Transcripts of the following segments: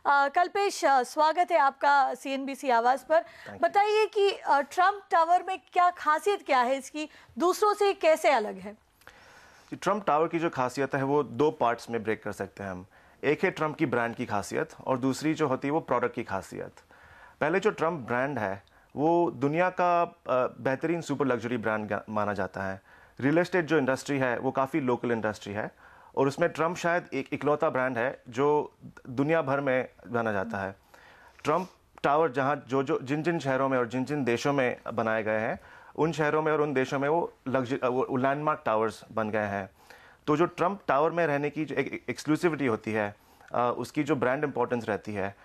कल्पेश, स्वागत है आपका CNBC आवाज़ पर। बताइए कि ट्रम्प टावर में क्या खासियत क्या है इसकी, दूसरों से कैसे अलग है? ट्रम्प टावर की जो खासियत है वो दो पार्ट्स में ब्रेक कर सकते हैं हम। एक है ट्रम्प की ब्रांड की खासियत और दूसरी जो होती है वो प्रोडक्ट की खासियत। पहले जो ट्रम्प ब्रांड है वो दुनिया का बेहतरीन सुपर लग्जरी ब्रांड माना जाता है। रियल एस्टेट जो इंडस्ट्री है वो काफ़ी लोकल इंडस्ट्री है और उसमें ट्रम्प शायद एक इकलौता ब्रांड है जो दुनिया भर में जाना जाता है। ट्रम्प टावर जहाँ जो जिन जिन शहरों में और जिन जिन देशों में बनाए गए हैं उन शहरों में और उन देशों में वो लैंडमार्क टावर्स बन गए हैं। तो जो ट्रम्प टावर में रहने की जो एक एक्सक्लूसिविटी होती है, उसकी जो ब्रांड इंपॉर्टेंस रहती है,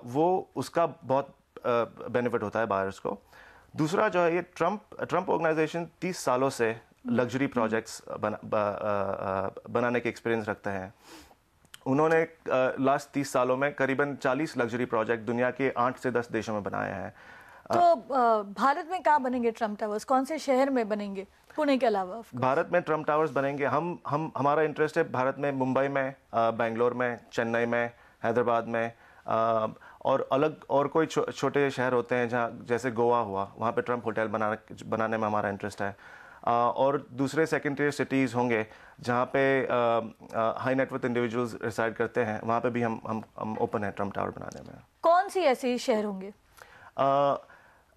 वो उसका बहुत बेनिफिट होता है बायर्स को। दूसरा जो है ये ट्रम्प ऑर्गेनाइजेशन 30 सालों से लग्जरी प्रोजेक्ट्स बनाने के एक्सपीरियंस रखते हैं। उन्होंने लास्ट 30 सालों में करीबन 40 लग्जरी प्रोजेक्ट दुनिया के 8 से 10 देशों में बनाए हैं। तो भारत में कहाँ बनेंगे ट्रम्प टावर्स, कौन से शहर में बनेंगे पुणे के अलावा? भारत में ट्रम्प टावर्स बनेंगे। हमारा इंटरेस्ट है भारत में, मुंबई में, बेंगलोर में, चेन्नई में, हैदराबाद में, और अलग और कोई छोटे शहर होते हैं जहाँ, जैसे गोवा हुआ, वहाँ पे ट्रम्प होटल बनाने में हमारा इंटरेस्ट है। और दूसरे सेकेंडरी सिटीज़ होंगे जहाँ पे हाई नेटवर्थ इंडिविजुअल्स रिसाइड करते हैं, वहाँ पे भी हम ओपन है ट्रम्प टावर बनाने में। कौन सी ऐसे शहर होंगे?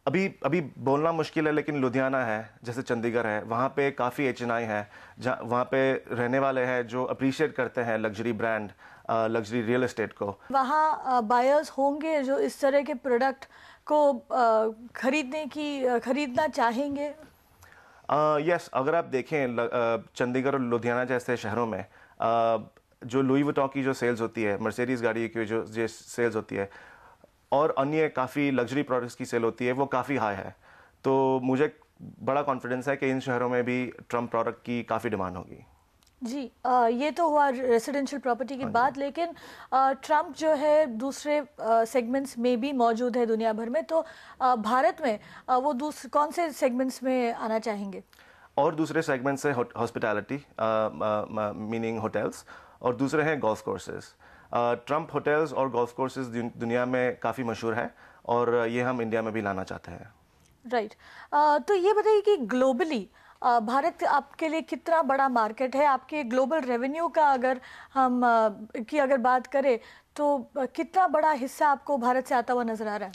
अभी बोलना मुश्किल है, लेकिन लुधियाना है, जैसे चंडीगढ़ है, वहाँ पे काफ़ी HNI है, जहाँ वहाँ पे रहने वाले हैं जो अप्रिशिएट करते हैं luxury brand, luxury real estate को। वहाँ बायर्स होंगे जो इस तरह के प्रोडक्ट को खरीदना चाहेंगे? यस, अगर आप देखें चंडीगढ़ और लुधियाना जैसे शहरों में जो लुई वुइटन की जो सेल्स होती है, मर्सिडीज गाड़ी की जो सेल्स होती है और अन्य काफ़ी लग्जरी प्रोडक्ट्स की सेल होती है, वो काफ़ी हाई है। तो मुझे बड़ा कॉन्फिडेंस है कि इन शहरों में भी ट्रम्प प्रोडक्ट की काफ़ी डिमांड होगी। जी, ये तो हुआ रेसिडेंशियल प्रॉपर्टी की बात, लेकिन ट्रम्प जो है दूसरे सेगमेंट्स में भी मौजूद है दुनिया भर में, तो भारत में वो कौन से सेगमेंट्स में आना चाहेंगे? और दूसरे सेगमेंट्स है हॉस्पिटैलिटी, मीनिंग होटल्स, और दूसरे हैं गोल्फ कोर्सेज। ट्रम्प होटल्स और गोल्फ कोर्सेज दुनिया में काफ़ी मशहूर है और ये हम इंडिया में भी लाना चाहते हैं। राइट। तो ये बताइए कि ग्लोबली भारत आपके लिए कितना बड़ा मार्केट है? आपके ग्लोबल रेवेन्यू का अगर हम अगर बात करें तो कितना बड़ा हिस्सा आपको भारत से आता हुआ नजर आ रहा है?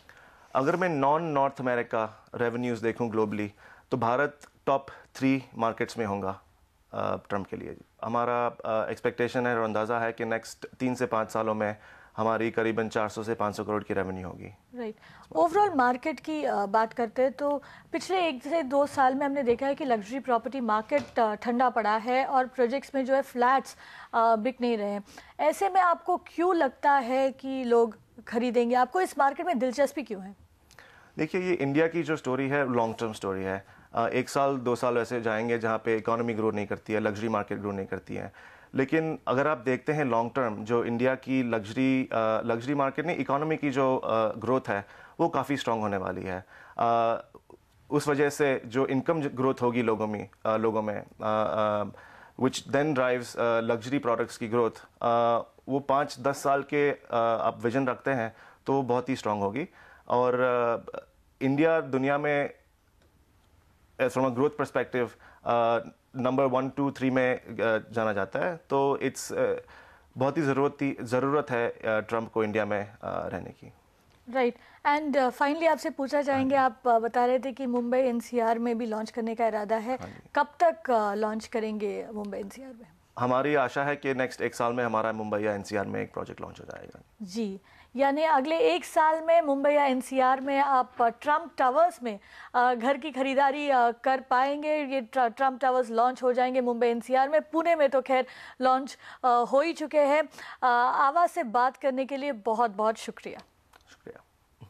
अगर मैं नॉर्थ अमेरिका रेवेन्यूज़ देखूं ग्लोबली, तो भारत टॉप 3 मार्केट्स में होगा ट्रम्प के लिए। हमारा एक्सपेक्टेशन है और अंदाज़ा है कि नेक्स्ट 3 से 5 सालों में हमारी करीबन 400 से 500 करोड़ की रेवेन्यू होगी। राइट। ओवरऑल मार्केट की बात करते हैं तो पिछले 1 से 2 साल में हमने देखा है कि लग्जरी प्रॉपर्टी मार्केट ठंडा पड़ा है और प्रोजेक्ट्स में जो है फ्लैट्स बिक नहीं रहे हैं। ऐसे में आपको क्यों लगता है कि लोग खरीदेंगे? आपको इस मार्केट में दिलचस्पी क्यों है? देखिए, ये इंडिया की जो स्टोरी है लॉन्ग टर्म स्टोरी है। 1 साल 2 साल ऐसे जाएंगे जहाँ पे इकोनॉमी ग्रो नहीं करती है, लग्जरी मार्केट ग्रो नहीं करती है। लेकिन अगर आप देखते हैं लॉन्ग टर्म, जो इंडिया की लग्जरी मार्केट नहीं, इकोनॉमी की जो ग्रोथ है वो काफ़ी स्ट्रॉन्ग होने वाली है। उस वजह से जो इनकम ग्रोथ होगी लोगों में which then drives luxury products की ग्रोथ, वो 5-10 साल के आप विजन रखते हैं तो बहुत ही स्ट्रॉन्ग होगी। और इंडिया दुनिया में from a growth perspective number 1, 2, 3 में जाना जाता है। तो बहुत ही ज़रूरत है ट्रम्प को इंडिया में रहने की। राइट। एंड फाइनली आपसे पूछना चाहेंगे, आप बता रहे थे कि मुंबई NCR में भी लॉन्च करने का इरादा है। कब तक लॉन्च करेंगे मुंबई NCR में? हमारी आशा है कि नेक्स्ट 1 साल में हमारा मुंबई या NCR में एक प्रोजेक्ट लॉन्च हो जाएगा। जी, यानी अगले 1 साल में मुंबई या NCR में आप ट्रम्प टावर्स में घर की खरीदारी कर पाएंगे। ये ट्रम्प टावर्स लॉन्च हो जाएंगे मुंबई NCR में। पुणे में तो खैर लॉन्च हो ही चुके हैं। आवाज़ से बात करने के लिए बहुत बहुत शुक्रिया। शुक्रिया।